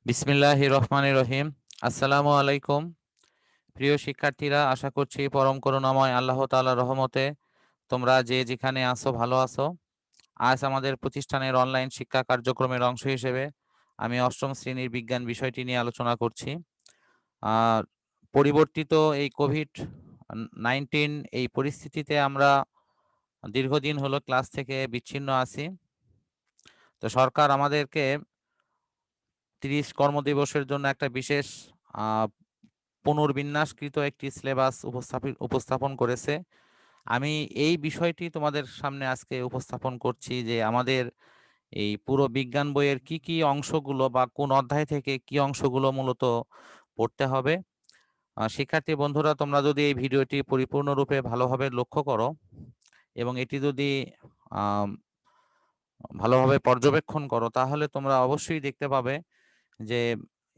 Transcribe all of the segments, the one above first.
বিসমিল্লাহির রহমানির রহিম। আসসালামু আলাইকুম। প্রিয় শিক্ষার্থীরা, আশা করছি পরম করুণাময় আল্লাহ তাআলার রহমতে তোমরা যে যেখানে আছো ভালো আছো। আজ আমাদের প্রতিষ্ঠানের অনলাইন শিক্ষা কার্যক্রমের অংশ হিসেবে আমি অষ্টম শ্রেণীর বিজ্ঞান বিষয়টি নিয়ে আলোচনা করছি। আর পরিবর্তিত এই কোভিড-19 এই পরিস্থিতিতে আমরা দীর্ঘদিন হলো ক্লাস থেকে বিচ্ছিন্ন আছি। তো সরকার আমাদেরকে ৩০ কর্মদিবসের জন্য একটা বিশেষ আ পুনর্বিন্যাসকৃত একটি সিলেবাস উপস্থাপন করেছে। আমি এই বিষয়টি তোমাদের সামনে আজকে উপস্থাপন করছি যে আমাদের এই পুরো বিজ্ঞান বইয়ের কি অংশগুলো বা কোন অধ্যায় থেকে কি অংশগুলো মূলত পড়তে হবে। শিক্ষার্থী বন্ধুরা, তোমরা যদি এই ভিডিওটি পরিপূর্ণরূপে ভালোভাবে লক্ষ্য করো এবং এটি যদি আম ভালোভাবে পর্যবেক্ষণ করো, তাহলে তোমরা অবশ্যই দেখতে পাবে যে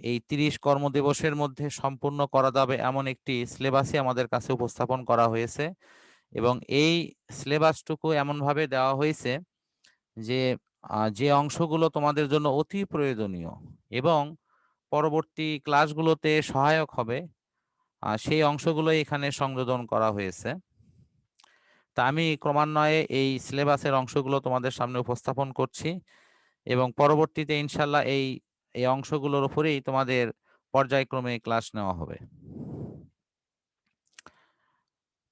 এই ৩০ কর্মদিবসের মধ্যে সম্পূর্ণ করা যাবে এমন একটি সিলেবাসই আমাদের কাছে উপস্থাপন করা হয়েছে। এবং এই সিলেবাসটুকু এমনভাবে দেওয়া হয়েছে যে যে অংশগুলো তোমাদের জন্য অতি প্রয়োজনীয় এবং পরবর্তী ক্লাসগুলোতে সহায়ক হবে, সেই অংশগুলোই এখানে সংযোজন করা হয়েছে। তা আমি ক্রমান্বয়ে এই সিলেবাসের অংশগুলো তোমাদের সামনে উপস্থাপন করছি এবং পরবর্তীতে ইনশাআল্লাহ এই অংশগুলোর উপরেই তোমাদের পর্যায়ক্রমে ক্লাস নেওয়া হবে।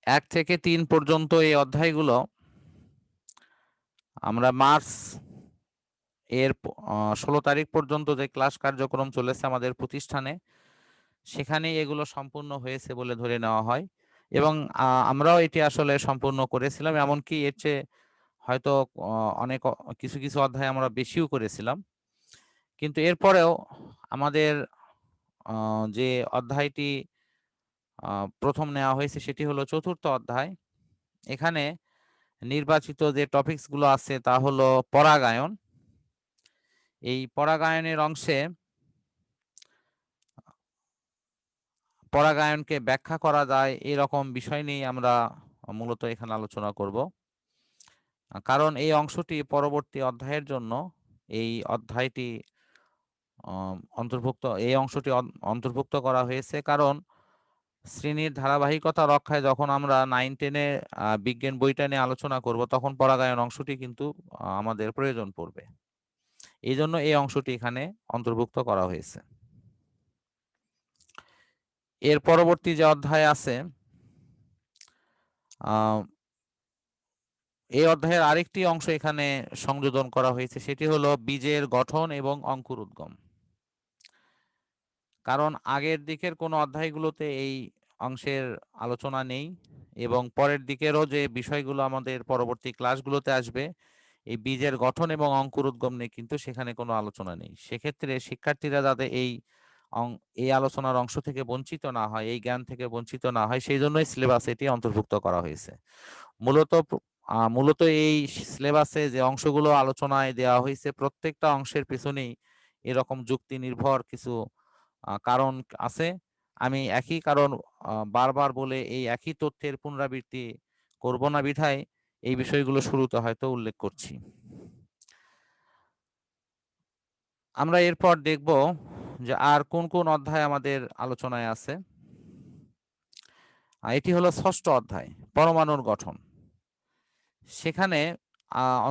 ১ থেকে ৩ পর্যন্ত এই অধ্যায়গুলো আমরা মার্চ এর ১৬ তারিখ পর্যন্ত যে ক্লাস কার্যক্রম চলেছে আমাদের প্রতিষ্ঠানে, সেখানেই এগুলো সম্পূর্ণ হয়েছে বলে ধরে নেওয়া হয় এবং আমরাও এটি আসলে সম্পূর্ণ করেছিলাম। এমনকি এর চেয়ে হয়তো অ অনেক কিছু অধ্যায় আমরা বেশিও করেছিলাম। কিন্তু এরপরেও আমাদের আ যে অধ্যায়টি আ ১ম নেওয়া হয়েছে সেটি হলো ৪র্থ অধ্যায়। এখানে নির্বাচিত যে টপিকস গুলো আছে তা হলো পরাগায়ন। এই পরাগায়নের অংশে পরাগায়নকে ব্যাখ্যা করা যায় এরকম বিষয় নিয়েই আমরা মূলত এখানে আলোচনা করব। কারণ এই অংশটি পরবর্তী অধ্যায়ের জন্য এই অধ্যায়টি এই অংশটি অন্তর্ভুক্ত করা হয়েছে। কারণ শ্রেণীর ধারাবাহিকতা রক্ষায় যখন আমরা 9-10 এ বিজ্ঞান বইটা নিয়ে আলোচনা করব, তখন পরাগায়ন অংশটি কিন্তু আমাদের প্রয়োজন পড়বে। এজন্য এই অংশটি এখানে অন্তর্ভুক্ত করা হয়েছে। এর পরবর্তী যে অধ্যায় আছে, আ এই অধ্যায়ের আরেকটি অংশ এখানে সংযোজন করা হয়েছে, সেটি হলো বীজের গঠন এবং অঙ্কুরোদ্গম। কারণ আগের দিকের কোনো অধ্যায়গুলোতে এই অংশের আলোচনা নেই এবং পরের দিকেরও যে বিষয়গুলো আমাদের পরবর্তী ক্লাসগুলোতে আসবে, এই বীজের গঠন এবং অঙ্কুরোদ্গম নিয়ে কিন্তু সেখানে কোনো আলোচনা নেই। সেক্ষেত্রে শিক্ষার্থীরা যাতে অং এই আলোচনার অংশ থেকে বঞ্চিত না হয়, এই জ্ঞান থেকে বঞ্চিত না হয়, সেইজন্যই সিলেবাসে এটি অন্তর্ভুক্ত করা হয়েছে। মূলত মূলত এই সিলেবাসে যে অংশগুলো আলোচনায় দেওয়া হইছে, প্রত্যেকটা অংশের পেছনেই এরকম যুক্তি নির্ভর কিছু কারণ আছে। আমি একই কারণ বারবার বলে এই একই তথ্যের পুনরাবৃত্তি করব না বিধায় এই বিষয়গুলো শুরুতে হয়তো উল্লেখ করছি। আমরা এরপর দেখব যে আর কোন অধ্যায় আমাদের আলোচনায় আছে। এটি হলো ৬ষ্ঠ অধ্যায়, পরমাণুর গঠন। সেখানে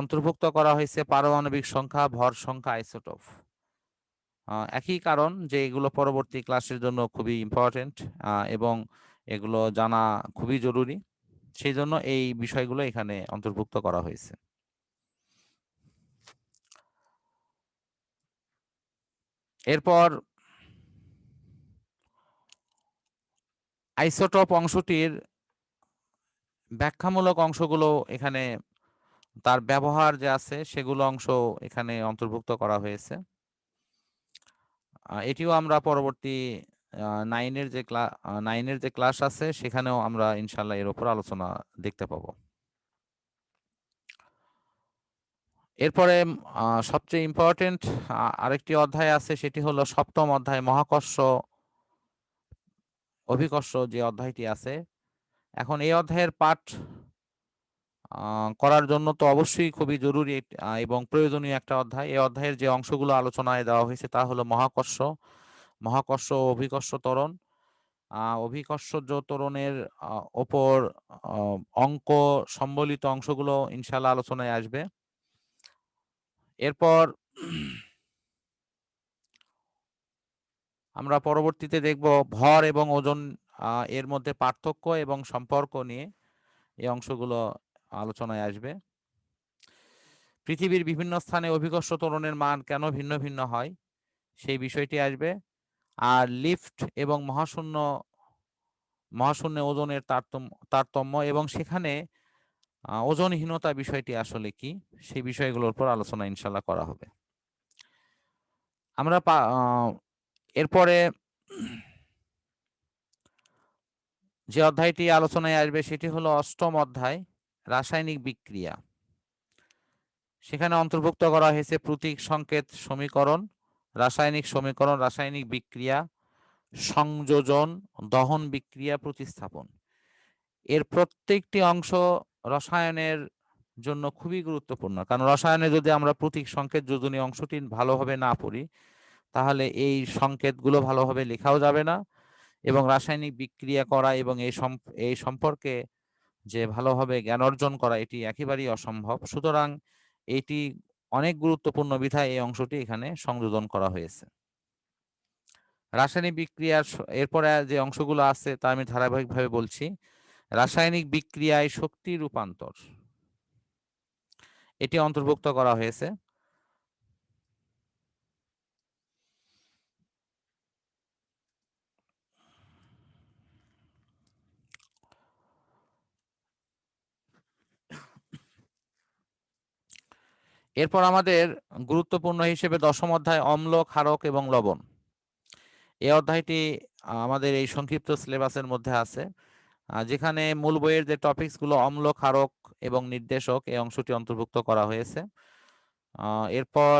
অন্তর্ভুক্ত করা হয়েছে পারমাণবিক সংখ্যা, ভর সংখ্যা, আইসোটোপ। একই কারণ যে এগুলো পরবর্তী ক্লাসের জন্য খুবই ইম্পোর্টেন্ট এবং এগুলো জানা খুবই জরুরি। সেইজন্য এই বিষয়গুলো এখানে অন্তর্ভুক্ত করা হয়েছে। এরপর আইসোটোপ অংশটির ব্যাখ্যামূলক অংশগুলো এখানে, তার ব্যবহার যে আছে সেগুলো অংশ এখানে অন্তর্ভুক্ত করা হয়েছে। এটিও আমরা পরবর্তী 9 এর যে 9 এর যে ক্লাস আছে সেখানেও আমরা ইনশাআল্লাহ এর উপর আলোচনা দেখতে পাবো। এরপরে সবচেয়ে ইম্পোর্টেন্ট আরেকটি অধ্যায় আছে, সেটি হলো ৭ম অধ্যায়, মহাকর্ষ অভিকর্ষ যে অধ্যায়টি আছে। এখন এই অধ্যায়ের পাঠ করার জন্য তো অবশ্যই খুবই জরুরি এবং প্রয়োজনীয় একটা অধ্যায়। এই অধ্যায়ের যে অংশগুলো আলোচনায় দেওয়া হয়েছে তা হলো মহাকর্ষ, মহাকর্ষ ও অভিকর্ষ ত্বরণ। অভিকর্ষজ ত্বরণের ওপর অঙ্ক সম্বলিত অংশগুলো ইনশাআল্লাহ আলোচনায় আসবে। এরপর আমরা পরবর্তীতে দেখব ভর এবং ওজন, এর মধ্যে পার্থক্য এবং সম্পর্ক নিয়ে এই অংশগুলো আলোচনায় আসবে। পৃথিবীর বিভিন্ন স্থানে অভিকর্ষ ত্বরণের মান কেন ভিন্ন ভিন্ন হয় সেই বিষয়টি আসবে। আর লিফট এবং মহাশূন্যে ওজনের তারতম্য এবং সেখানে ওজনহীনতা বিষয়টি আসলে কি সেই বিষয়গুলোর উপর আলোচনা ইনশাল্লাহ করা হবে। আমরা এরপরে যে অধ্যায়টি আলোচনায় আসবে সেটি হলো অষ্টম অধ্যায়, রাসায়নিক বিক্রিয়া। সেখানে অন্তর্ভুক্ত করা হয়েছে প্রতীক সংকেত সমীকরণ, রাসায়নিক সমীকরণ, রাসায়নিক বিক্রিয়া, সংযোজন, দহন বিক্রিয়া, প্রতিস্থাপন। এর প্রত্যেকটি অংশ রসায়নের জন্য খুবই গুরুত্বপূর্ণ, কারণ রসায়নে যদি আমরা প্রতীক সংকেত যোজনী অংশটি ভালোভাবে না পড়ি তাহলে এই সংকেতগুলো ভালোভাবে লেখাও যাবে না এবং রাসায়নিক বিক্রিয়া করা এবং এই সম্পর্কে যে ভালোভাবে জ্ঞান অর্জন করা এটি একেবারেই অসম্ভব। সুতরাং এটি অনেক গুরুত্বপূর্ণ বিধায় এই অংশটি এখানে সংযোজন করা হয়েছে। রাসায়নিক বিক্রিয়ার এরপরে যে অংশগুলো আছে তা আমি ধারাবাহিকভাবে বলছি। রাসায়নিক বিক্রিয়ায় শক্তি রূপান্তর এটি অন্তর্ভুক্ত করা হয়েছে। এরপর আমাদের গুরুত্বপূর্ণ হিসেবে দশম অধ্যায় অম্ল, ক্ষারক এবং লবণ। এই অধ্যায়টি আমাদের এই সংক্ষিপ্ত সিলেবাসের মধ্যে আছে, যেখানে মূল বইয়ের যে টপিকসগুলো অম্ল, ক্ষারক এবং নির্দেশক এই অংশটি অন্তর্ভুক্ত করা হয়েছে। এরপর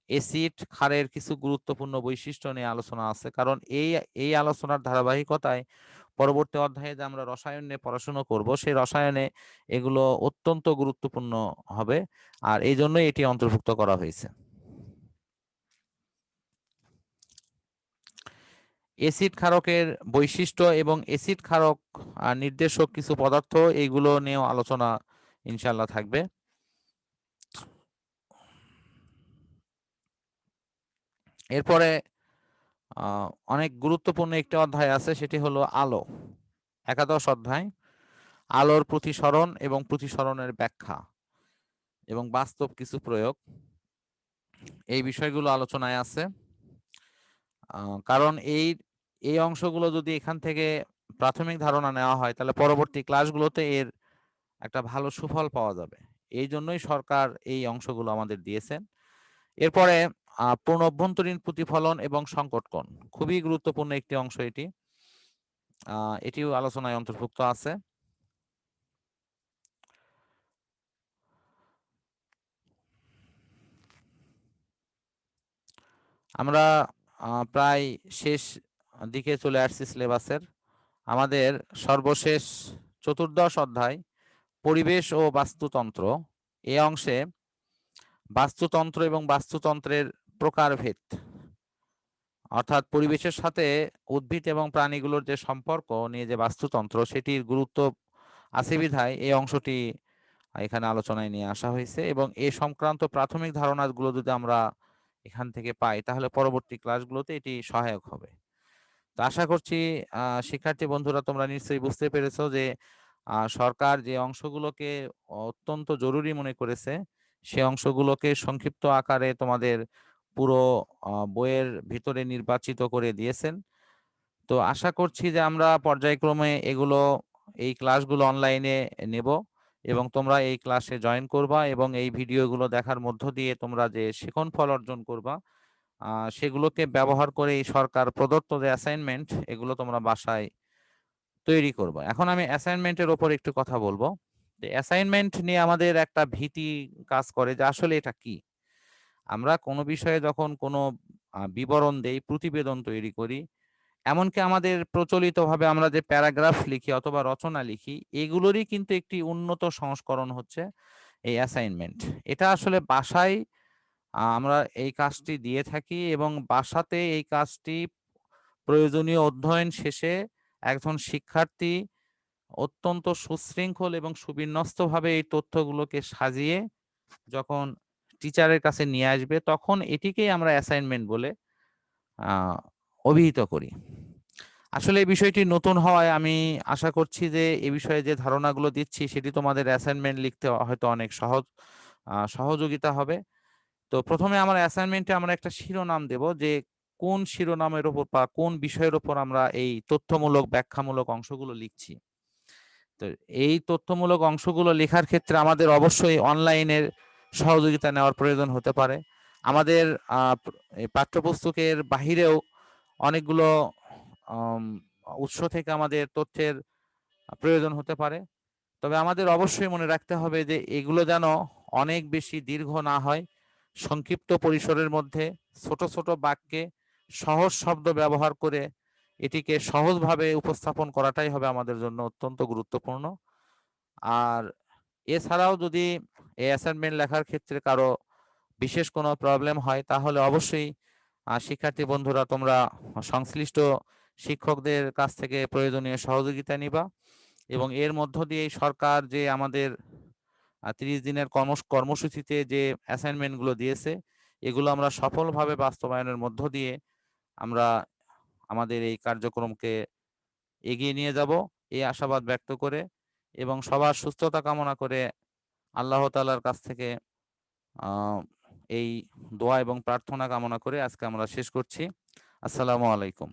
এসিড, ক্ষারের কিছু গুরুত্বপূর্ণ বৈশিষ্ট্য নিয়ে আলোচনা আছে, কারণ এই আলোচনার ধারাবাহিকতায় পরবর্তী অধ্যায়ে যে আমরা রসায়ন নিয়ে পড়াশোনা করব সেই রসায়নে এগুলো অত্যন্ত গুরুত্বপূর্ণ হবে, আর এই জন্যই এটি অন্তর্ভুক্ত করা হয়েছে। এসিড ক্ষারকের বৈশিষ্ট্য এবং এসিড ক্ষারক নির্দেশক কিছু পদার্থ এইগুলো নিয়েও আলোচনা ইনশাল্লাহ থাকবে। এরপরে অনেক গুরুত্বপূর্ণ একটি অধ্যায় আছে, সেটি হলো আলো। একাদশ অধ্যায়, আলোর প্রতিসরণ এবং প্রতিসরণের ব্যাখ্যা এবং বাস্তব কিছু প্রয়োগ, এই বিষয়গুলো আলোচনায় আছে। কারণ এই অংশগুলো যদি এখান থেকে প্রাথমিক ধারণা নেওয়া হয় তাহলে পরবর্তী ক্লাসগুলোতে এর একটা ভালো সুফল পাওয়া যাবে। এই জন্যই সরকার এই অংশগুলো আমাদের দিয়েছেন। এরপরে পূর্ণ অভ্যন্তরীণ প্রতিফলন এবং সংকট কোণ, খুবই গুরুত্বপূর্ণ একটি অংশ এটি, এটিও আলোচনায় অন্তর্ভুক্ত আছে। আমরা প্রায় শেষ দিকে চলে আসছি সিলেবাসের। আমাদের সর্বশেষ চতুর্দশ অধ্যায় পরিবেশ ও বাস্তুতন্ত্র। এই অংশে বাস্তুতন্ত্র এবং বাস্তুতন্ত্রের প্রকারভেদ, অর্থাৎ পরিবেশের সাথে উদ্ভিদ এবং প্রাণীগুলোর যে সম্পর্ক নিয়ে যে বাস্তুতন্ত্র সেটির গুরুত্ব আছে বিধায় এই অংশটি এখানে আলোচনায় নিয়ে আসা হয়েছে, এবং এই সংক্রান্ত প্রাথমিক ধারণাগুলো যদি আমরা এখান থেকে পাই তাহলে পরবর্তী ক্লাসগুলোতে এটি সহায়ক হবে। তো আশা করছি শিক্ষার্থী বন্ধুরা তোমরা নিশ্চয়ই বুঝতে পেরেছো যে সরকার যে অংশগুলোকে অত্যন্ত জরুরি মনে করেছে সে অংশগুলোকে সংক্ষিপ্ত আকারে তোমাদের পুরো বইয়ের ভিতরে নির্বাচিত করে দিয়েছেন। তো আশা করছি যে আমরা পর্যায়ক্রমে এই ক্লাসগুলো অনলাইনে নেব এবং তোমরা এই ক্লাসে জয়েন করবা এবং এই ভিডিওগুলো দেখার মধ্য দিয়ে তোমরা যে শিখন ফল অর্জন করবা সেগুলোকে ব্যবহার করে এই সরকার প্রদত্ত যে অ্যাসাইনমেন্ট এগুলো তোমরা বাসায় তৈরি করবা। এখন আমি অ্যাসাইনমেন্টের ওপর একটু কথা বলবো। অ্যাসাইনমেন্ট নিয়ে আমাদের একটা ভীতি কাজ করে যে আসলে এটা কি। আমরা কোনো বিষয়ে যখন কোনো বিবরণ দেই, প্রতিবেদন তৈরি করি, এমনকি আমাদের প্রচলিতভাবে আমরা যে প্যারাগ্রাফ লিখি অথবা রচনা লিখি, এগুলোরই কিন্তু একটি উন্নত সংস্করণ হচ্ছে এই অ্যাসাইনমেন্ট। এটা আসলে বাসায় আমরা এই কাজটি দিয়ে থাকি এবং বাসাতে এই কাজটি প্রয়োজনীয় অধ্যয়ন শেষে একজন শিক্ষার্থী অত্যন্ত সুশৃঙ্খল এবং সুবিন্যস্তভাবে এই তথ্যগুলোকে সাজিয়ে যখন টিচারের কাছে নিয়ে আসবে, তখন এটিকেই আমরা অ্যাসাইনমেন্ট বলে আ অভিহিত করি। আসলে এই বিষয়টি নতুন হওয়ায় আমি আশা করছি যে এ বিষয়ে যে ধারণাগুলো দিচ্ছি সেটি তোমাদের অ্যাসাইনমেন্ট লিখতে হয়তো অনেক সহযোগিতা হবে। তো ১ম এ আমার অ্যাসাইনমেন্টে আমরা একটা শিরোনাম দেব যে কোন শিরোনামের উপর বা কোন বিষয়ের উপর আমরা এই তথ্যমূলক, ব্যাখ্যামূলক অংশগুলো লিখছি। তো এই তথ্যমূলক অংশগুলো লেখার ক্ষেত্রে আমাদের অবশ্যই অনলাইনের সহযোগিতা নেওয়ার প্রয়োজন হতে পারে। আমাদের আ এই পাঠ্যপুস্তকের বাহিরেও অনেকগুলো আম উৎস থেকে আমাদের তথ্যের প্রয়োজন হতে পারে। তবে আমাদের অবশ্যই মনে রাখতে হবে যে এগুলো যেন অনেক বেশি দীর্ঘ না হয়। সংক্ষিপ্ত পরিসরের মধ্যে ছোট, ছোট বাক্যে সহজ শব্দ ব্যবহার করে এটিকে সহজভাবে উপস্থাপন করাটাই হবে আমাদের জন্য অত্যন্ত গুরুত্বপূর্ণ। আর এছাড়াও যদি এই অ্যাসাইনমেন্ট লেখার ক্ষেত্রে কারো বিশেষ কোনো প্রবলেম হয় তাহলে অবশ্যই শিক্ষার্থী বন্ধুরা তোমরা সংশ্লিষ্ট শিক্ষকদের কাছ থেকে প্রয়োজনীয় সহযোগিতা নিবা এবং এর মধ্য দিয়েই সরকার যে আমাদের ৩০ দিনের কর্মসূচিতে যে অ্যাসাইনমেন্ট গুলো দিয়েছে, এগুলো আমরা সফলভাবে বাস্তবায়নের মধ্য দিয়ে আমরা আমাদের এই কার্যক্রমকে এগিয়ে নিয়ে যাব, এই আশাবাদ ব্যক্ত করে এবং সবার সুস্থতা কামনা করে আল্লাহ তাআলার কাছ থেকে আ এই দোয়া এবং প্রার্থনা কামনা করে আজকে আমরা শেষ করছি। আসসালামু আলাইকুম।